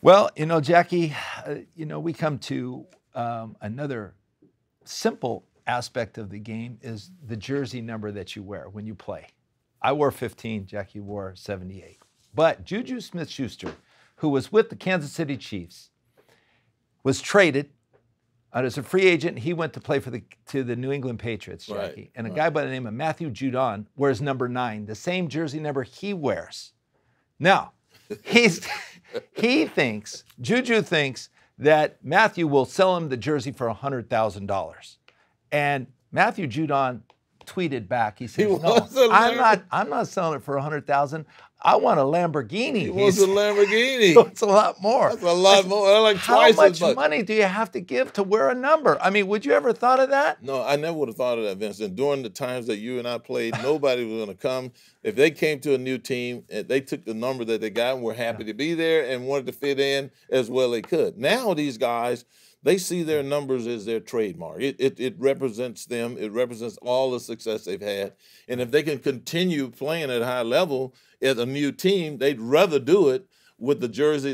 Well, Jackie, we come to another simple aspect of the game is the jersey number that you wear when you play. I wore 15, Jackie wore 78. But Juju Smith-Schuster, who was with the Kansas City Chiefs, was traded as a free agent. He went to play for the New England Patriots, Jackie. Right, And a guy by the name of Matthew Judon wears number 9, the same jersey number he wears. Now, Juju thinks that Matthew will sell him the jersey for $100,000. And Matthew Judon tweeted back. He said, "No, I'm not selling it for $100,000. I want a Lamborghini." He wants a Lamborghini. So it's a lot more. That's a lot more. Like twice as much. How much money do you have to give to wear a number? I mean, would you ever thought of that? No, I never would have thought of that, Vincent. During the times that you and I played, nobody was going to come. If they came to a new team, they took the number that they got and were happy to be there and wanted to fit in as well they could. Now these guys, they see their numbers as their trademark. It represents them. It represents all the success they've had. And if they can continue playing at a high level at a new team, they'd rather do it with the jersey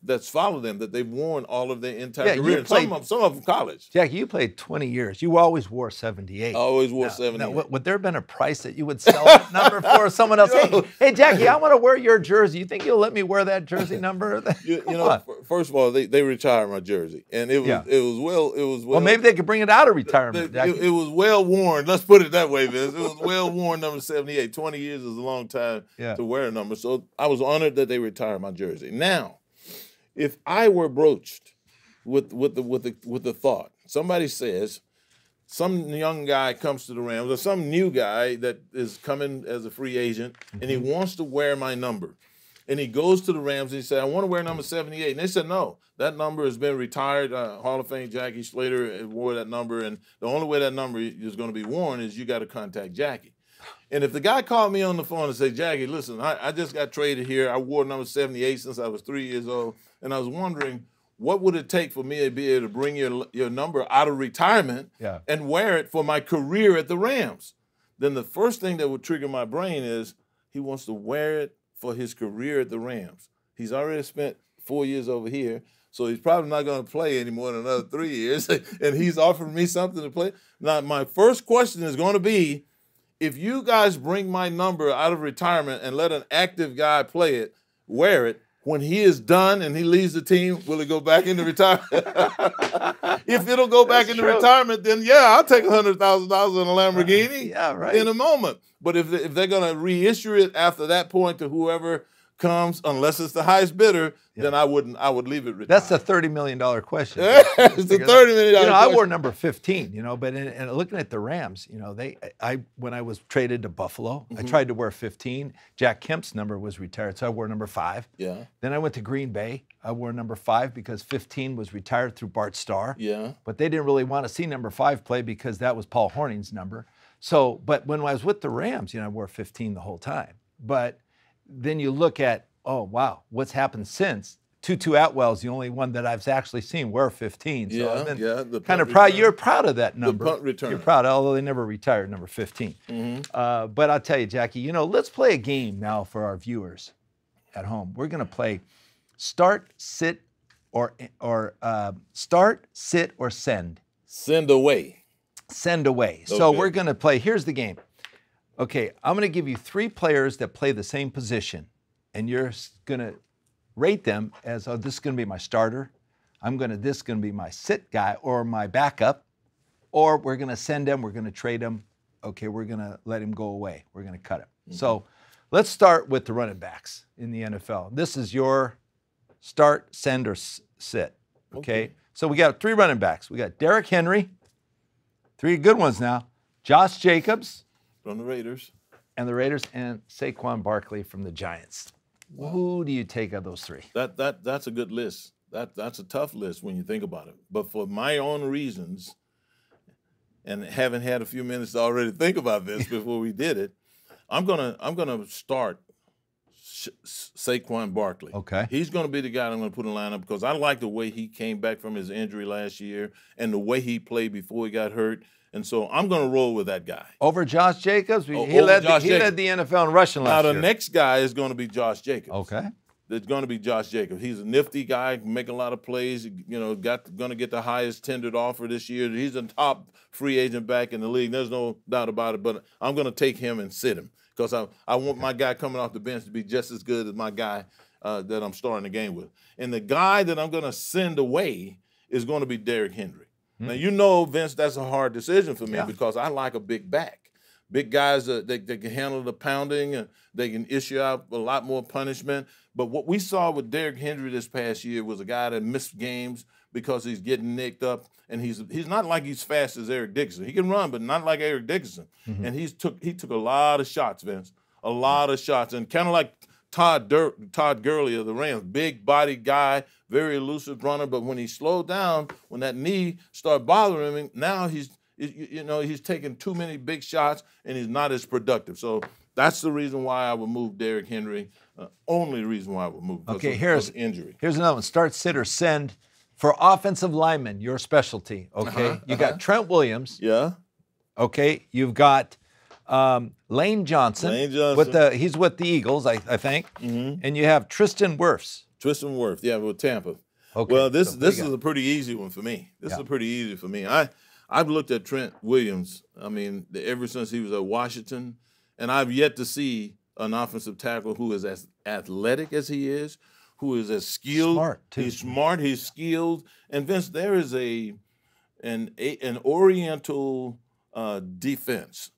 that's followed them, that they've worn all of their entire career. And some of them college. Jackie, you played 20 years. You always wore 78. I always wore 78. Now, would there have been a price that you would sell that number for someone else? Hey, Jackie, I want to wear your jersey. You think you'll let me wear that jersey number? First of all, they retired my jersey, and it was well. Well, maybe they could bring it out of retirement. It was well worn. Let's put it that way, Vince. It was well worn, number 78. 20 years is a long time to wear a number. So I was honored that they retired my jersey. Now, if I were broached with the thought, somebody says, some young guy comes to the Rams, or some new guy that is coming as a free agent, and he wants to wear my number, and he goes to the Rams and he said, "I want to wear number 78," and they said, "No, that number has been retired. Hall of Fame Jackie Slater wore that number, and the only way that number is going to be worn is you got to contact Jackie." And if the guy called me on the phone and said, "Jackie, listen, I just got traded here. I wore number 78 since I was 3 years old, and I was wondering, what would it take for me to be able to bring your number out of retirement and wear it for my career at the Rams?" Then the first thing that would trigger my brain is he wants to wear it for his career at the Rams. He's already spent 4 years over here, so he's probably not going to play anymore in another 3 years, and he's offering me something to play. Now, my first question is going to be, if you guys bring my number out of retirement and let an active guy play it, wear it, when he is done and he leaves the team, will it go back into retirement? If it'll go back into retirement, then I'll take $100,000 on a Lamborghini in a moment. But if they're going to reissue it after that point to whoever comes, unless it's the highest bidder, then I would leave it retired. That's the $30 million question. It's the $30 million question. I wore number 15, but looking at the Rams, when I was traded to Buffalo, I tried to wear 15. Jack Kemps' number was retired, so I wore number 5. Yeah. Then I went to Green Bay. I wore number 5 because 15 was retired through Bart Starr. Yeah. But they didn't really want to see number 5 play because that was Paul Horning's number. So, but when I was with the Rams, I wore 15 the whole time. But then you look at, oh, wow, what's happened since? Tutu Atwell's the only one that I've actually seen wear 15. So I've been kind of proud. You're proud of that number. The punt return. You're proud, although they never retired number 15. But I'll tell you, Jackie, let's play a game now for our viewers at home. We're going to play start, sit, or start, sit, or send. Send away. Send away. Okay. So we're going to play. Here's the game. Okay, I'm going to give you 3 players that play the same position, and you're going to rate them as, oh, this is going to be my starter. This is going to be my sit guy or my backup, or we're going to send him. We're going to trade him. Okay, we're going to let him go away. We're going to cut him. So let's start with the running backs in the NFL. This is your start, send, or sit. Okay? So we got 3 running backs. We got Derrick Henry, 3 good ones now. Josh Jacobs. From the Raiders. And Saquon Barkley from the Giants. Wow. Who do you take of those 3? That's a good list. That's a tough list when you think about it. But for my own reasons, and haven't had a few minutes to already think about this before we did it, I'm gonna start Saquon Barkley. Okay. He's gonna be the guy I'm gonna put in the lineup because I like the way he came back from his injury last year and the way he played before he got hurt. And so I'm going to roll with that guy. Over Josh Jacobs? He led the NFL in rushing last year. Now, the next guy is going to be Josh Jacobs. Okay. that's going to be Josh Jacobs. He's a nifty guy, can make a lot of plays. You know, going to get the highest tendered offer this year. He's a top free agent back in the league. There's no doubt about it. But I'm going to take him and sit him because I want my guy coming off the bench to be just as good as my guy that I'm starting the game with. And the guy that I'm going to send away is going to be Derrick Henry. Now, you know, Vince, that's a hard decision for me because I like a big back. Big guys, they can handle the pounding, and they can issue out a lot more punishment. But what we saw with Derrick Henry this past year was a guy that missed games because he's getting nicked up, and he's not like he's fast as Eric Dickerson. He can run, but not like Eric Dickerson. And he took a lot of shots, Vince, a lot of shots, and kind of like Todd Gurley of the Rams, big body guy, very elusive runner. But when he slowed down, when that knee started bothering him, now he's taking too many big shots and he's not as productive. So that's the reason why I would move Derrick Henry. Only reason why I would move. Okay, here's injury. Here's another one: start, sit, or send for offensive linemen. Your specialty. Okay, you got Trent Williams. Yeah. Okay, you've got Lane Johnson. He's with the Eagles, I think. And you have Tristan Wirfs. Tristan Wirfs, yeah, with Tampa. Okay. Well, this is a pretty easy one for me. This is pretty easy for me. I've looked at Trent Williams, I mean, ever since he was at Washington, and I've yet to see an offensive tackle who is as athletic as he is, who is as skilled. Smart, too. He's smart, he's skilled. And Vince, there is an Oriental defense,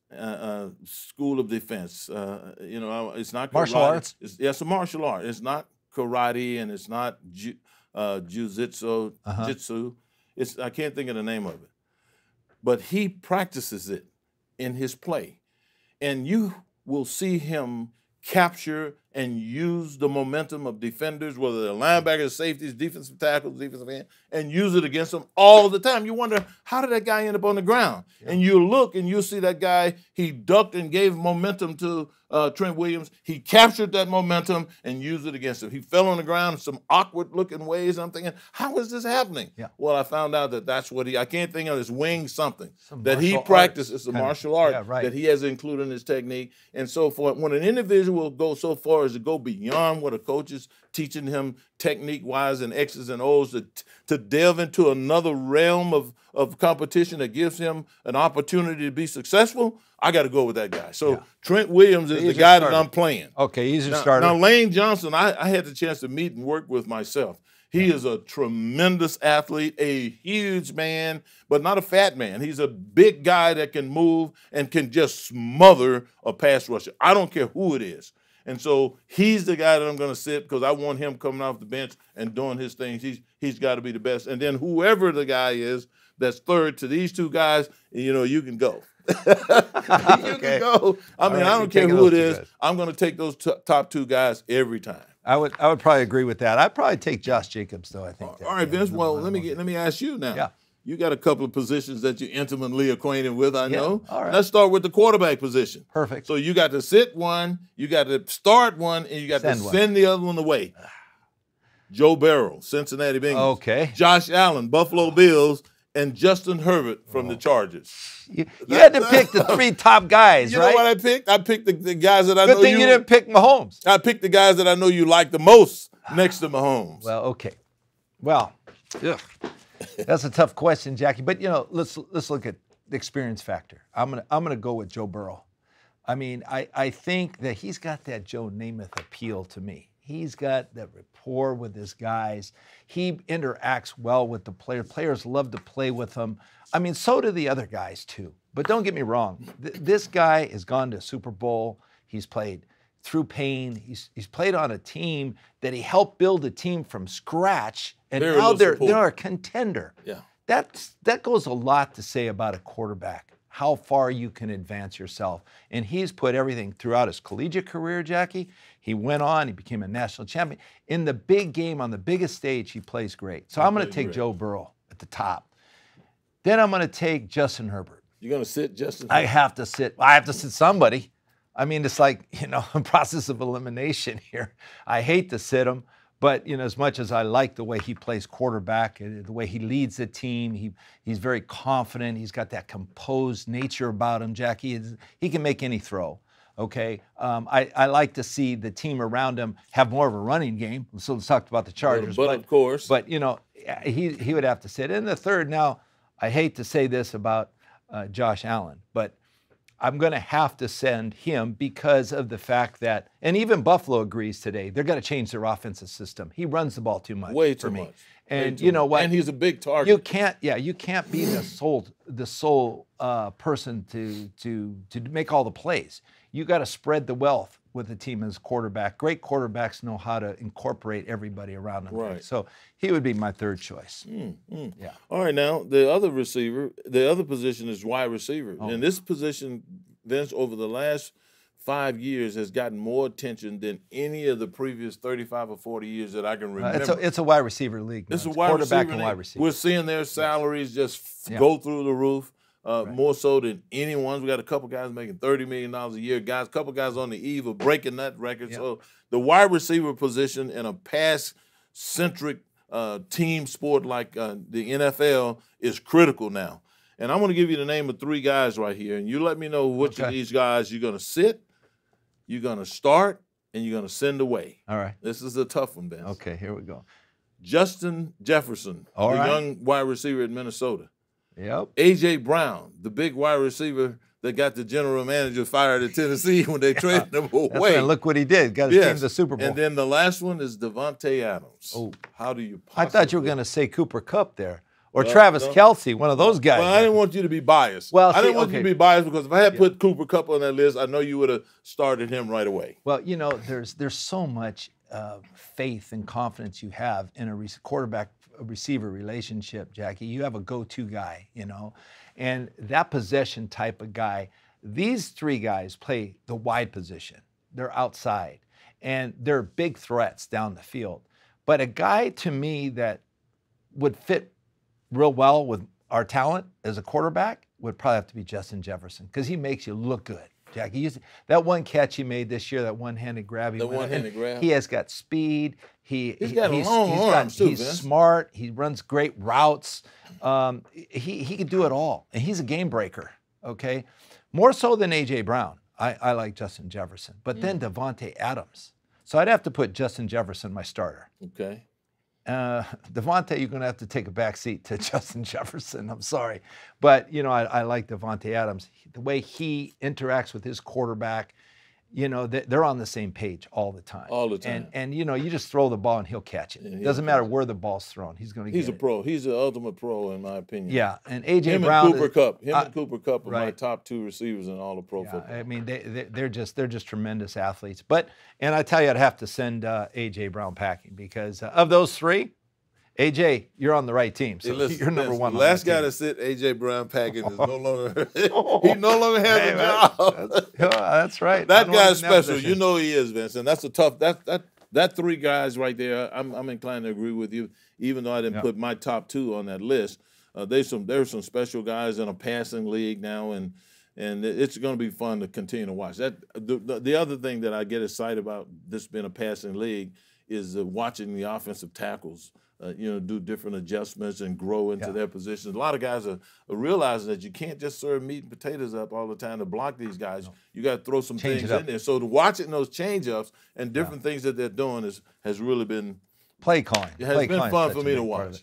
school of defense. It's not karate. Martial arts? It's a martial art. It's not karate, and it's not jiu-jitsu. I can't think of the name of it. But he practices it in his play. And you will see him capture and use the momentum of defenders, whether they're linebackers, safeties, defensive tackles, defensive end, and use it against them all the time. You wonder, how did that guy end up on the ground? Yeah. And you look and you see that guy, he ducked and gave momentum to Trent Williams. He captured that momentum and used it against him. He fell on the ground in some awkward-looking ways. I'm thinking, how is this happening? Yeah. Well, I found out that that's what I can't think of his wing something that he practiced. It's a martial art that he has included in his technique and so forth. When an individual goes so far as to go beyond what a coach is teaching him technique-wise and X's and O's to delve into another realm of competition that gives him an opportunity to be successful, I got to go with that guy. So Trent Williams is the guy that I'm playing. Okay, he's your starter. Now, Lane Johnson, I had the chance to meet and work with myself. He is a tremendous athlete, a huge man, but not a fat man. He's a big guy that can move and can just smother a pass rusher. I don't care who it is. And so he's the guy that I'm going to sit because I want him coming off the bench and doing his things. He's got to be the best. And then whoever the guy is that's third to these two guys, you can go. You can go. I mean, I don't care who it is. I'm going to take those top two guys every time. I would probably agree with that. I'd probably take Josh Jacobs, though, I think. All right, Vince, well, let me ask you now. Yeah. You got a couple of positions that you're intimately acquainted with, I know. All right. Let's start with the quarterback position. Perfect. So you got to sit one, you got to start one, and you got to send the other one away. Joe Burrow, Cincinnati Bengals. Okay. Josh Allen, Buffalo Bills, and Justin Herbert from the Chargers. You had to pick the three top guys, right? You know what I picked? I picked the guys that I know Good thing you didn't pick Mahomes. I picked the guys that I know you like the most next to Mahomes. Well, okay. Well, that's a tough question, Jackie. But let's look at the experience factor. I'm gonna go with Joe Burrow. I mean, I think that he's got that Joe Namath appeal to me. He's got that rapport with his guys. He interacts well with the players. Players love to play with him. I mean, so do the other guys too. But don't get me wrong. This guy has gone to Super Bowl. He's played through pain. He's played on a team that he helped build a team from scratch, and now they're a contender. Yeah. That goes a lot to say about a quarterback, how far you can advance yourself. And he's put everything throughout his collegiate career, Jackie. He went on, he became a national champion. In the big game, on the biggest stage, he plays great. So I'm going to take Joe Burrow at the top. Then I'm going to take Justin Herbert. You're going to sit Justin Herbert? I have to sit somebody. I mean, it's like, a process of elimination here. I hate to sit him. But, as much as I like the way he plays quarterback, the way he leads the team, he's very confident. He's got that composed nature about him, Jackie. He can make any throw. Okay, I like to see the team around him have more of a running game. So let's talk about the Chargers. But of course. But, you know, he would have to sit. In the third, now, I hate to say this about Josh Allen, but I'm going to have to send him because of the fact that, and even Buffalo agrees today, they're going to change their offensive system. He runs the ball too much. Way too much. And you know what? And he's a big target. You can't be the sole person to make all the plays. You got to spread the wealth with the team as quarterback. Great quarterbacks know how to incorporate everybody around them. Right. So he would be my third choice. Yeah. All right, now the other position is wide receiver. And this position, Vince, over the last 5 years has gotten more attention than any of the previous 35 or 40 years that I can remember. It's a wide receiver league. It's a wide receiver and wide receiver. We're seeing their salaries just go through the roof. More so than anyone's. We got a couple guys making $30 million a year. A couple guys on the eve of breaking that record. Yep. So the wide receiver position in a pass-centric team sport like the NFL is critical now. And I'm going to give you the name of 3 guys right here, and you let me know which of these guys you're going to sit, you're going to start, and you're going to send away. All right. This is a tough one, Ben. Okay, here we go. Justin Jefferson, young wide receiver at Minnesota. Yep. A.J. Brown, the big wide receiver that got the general manager fired at Tennessee when they traded him away. Right. Look what he did. Got his team to the Super Bowl. And then the last one is Devontae Adams. Oh. How do you possibly... I thought you were going to say Cooper Kupp there. Or Travis Kelce, one of those guys. Well, I didn't want you to be biased. I didn't want you to be biased because if I had put Cooper Kupp on that list, I know you would have started him right away. Well, you know, there's so much faith and confidence you have in a quarterback-receiver relationship, Jackie. You have a go-to guy, you know. And that possession type of guy, these 3 guys play the wide position. They're outside. And they're big threats down the field. But a guy, to me, that would fit real well with our talent as a quarterback would probably have to be Justin Jefferson because he makes you look good, Jackie. That one catch he made this year, that one-handed grab. He has got speed. He's got long arms too. He's smart. He runs great routes. He can do it all, and he's a game breaker. Okay, more so than A.J. Brown. I like Justin Jefferson, but then Devontae Adams. So I'd have to put Justin Jefferson my starter. Okay. Devontae, you're going to have to take a back seat to Justin Jefferson. I'm sorry. But, you know, I like Devontae Adams. The way he interacts with his quarterback, you know, they're on the same page all the time. All the time. And you know, you just throw the ball and he'll catch it. It doesn't matter where the ball's thrown. He's going to get it. He's a pro. He's the ultimate pro, in my opinion. Yeah, and A.J. Brown. And Cooper Kupp are my top 2 receivers in all of pro football. I mean, they're just tremendous athletes. And I tell you, I'd have to send A.J. Brown packing because of those 3, A.J., you're on the right team. So you're number 1. The last guy to sit A.J. Brown packing is no longer he no longer has a job. That's right. That guy's special. You know he is, Vince. And that's a tough that 3 guys right there. I'm inclined to agree with you, even though I didn't put my top 2 on that list. There's some special guys in a passing league now, and it's going to be fun to continue to watch. The other thing that I get excited about this being a passing league is watching the offensive tackles. Do different adjustments and grow into their positions. A lot of guys are realizing that you can't just serve meat and potatoes up all the time to block these guys. You got to throw some things in there. So watching those change-ups and different things that they're doing has really been play calling. It has been fun for me to watch.